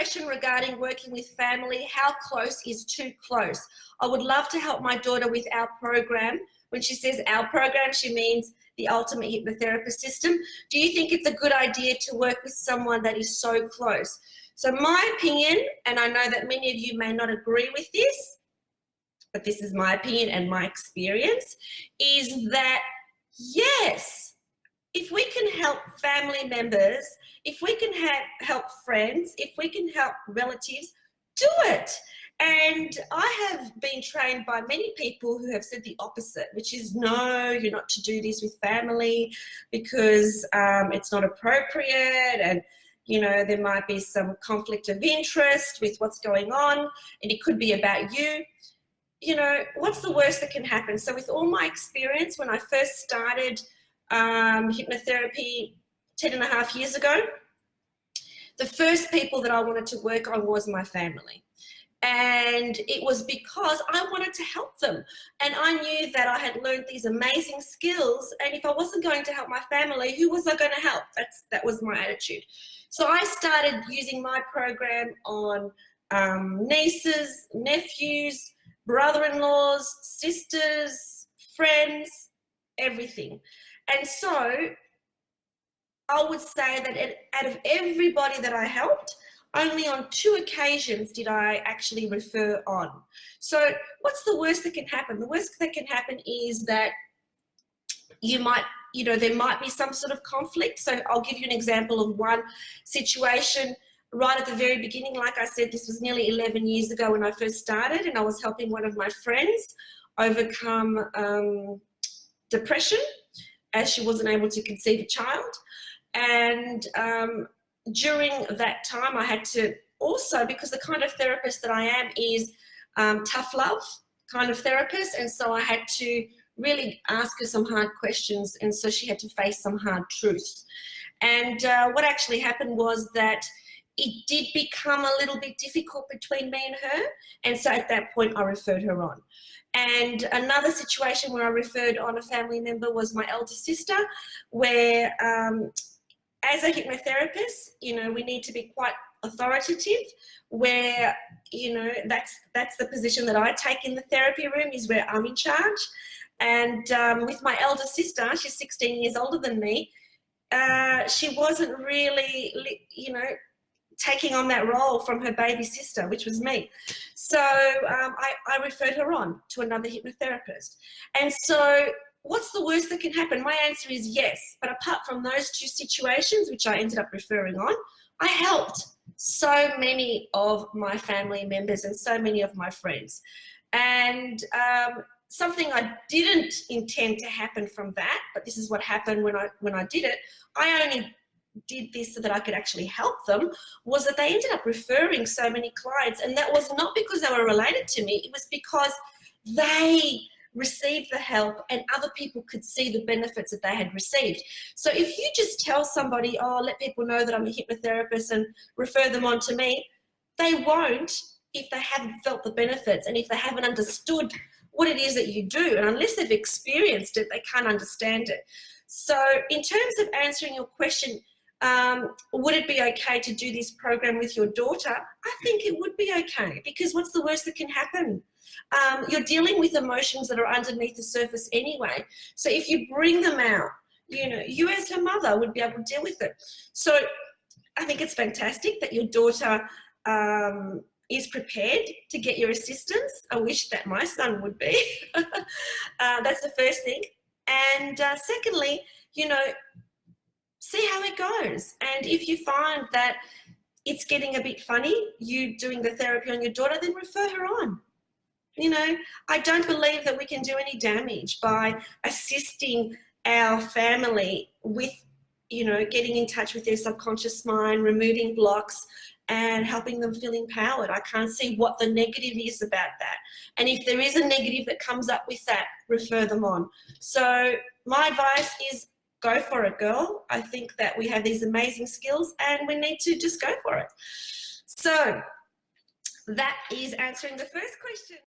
question regarding working with family, how close is too close? I would love to help my daughter with our program. When she says our program, she means the Ultimate Hypnotherapist System. Do you think it's a good idea to work with someone that is so close? So my opinion, and I know that many of you may not agree with this, but this is my opinion and my experience, is that yes, if we can help family members, if we can help friends, if we can help relatives, do it. And I have been trained by many people who have said the opposite, which is no, you're not to do this with family because it's not appropriate, and you know, there might be some conflict of interest with what's going on, and it could be about you. You know, what's the worst that can happen? So with all my experience, when I first started hypnotherapy 10.5 years ago, the first people that I wanted to work on was my family. And it was because I wanted to help them. And I knew that I had learned these amazing skills. And if I wasn't going to help my family, who was I going to help? That was my attitude. So I started using my program on nieces, nephews, brother-in-laws, sisters, friends, everything. And so I would say that out of everybody that I helped, only on 2 occasions did I actually refer on. So what's the worst that can happen? The worst that can happen is that you might, you know, there might be some sort of conflict. So I'll give you an example of one situation right at the very beginning. Like I said, this was nearly 11 years ago when I first started, and I was helping one of my friends overcome depression as she wasn't able to conceive a child. And during that time, I had to also, because the kind of therapist that I am is tough love kind of therapist, and so I had to really ask her some hard questions, and so she had to face some hard truths. And what actually happened was that it did become a little bit difficult between me and her, and so at that point I referred her on. And another situation where I referred on a family member was my elder sister, where as a hypnotherapist, you know, we need to be quite authoritative, where, you know, that's the position that I take in the therapy room, is where I'm in charge. And with my elder sister, she's 16 years older than me, she wasn't really, you know, taking on that role from her baby sister, which was me. So I referred her on to another hypnotherapist. And so what's the worst that can happen? My answer is yes. But apart from those 2 situations, which I ended up referring on, I helped so many of my family members and so many of my friends. And something I didn't intend to happen from that, but this is what happened when I did it. I only did this so that I could actually help them, was that they ended up referring so many clients. And that was not because they were related to me. It was because they received the help and other people could see the benefits that they had received. So if you just tell somebody, oh, let people know that I'm a hypnotherapist and refer them on to me, they won't if they haven't felt the benefits and if they haven't understood what it is that you do. And unless they've experienced it, they can't understand it. So in terms of answering your question, would it be okay to do this program with your daughter? I think it would be okay, because what's the worst that can happen? You're dealing with emotions that are underneath the surface anyway. So if you bring them out, you know, you as her mother would be able to deal with it. So I think it's fantastic that your daughter is prepared to get your assistance. I wish that my son would be. That's the first thing. And secondly, you know, see how it goes. And if you find that it's getting a bit funny, you doing the therapy on your daughter, then refer her on. You know, I don't believe that we can do any damage by assisting our family with, you know, getting in touch with their subconscious mind, removing blocks and helping them feel empowered. I can't see what the negative is about that. And if there is a negative that comes up with that, refer them on. So my advice is go for it, girl. I think that we have these amazing skills and we need to just go for it. So that is answering the first question.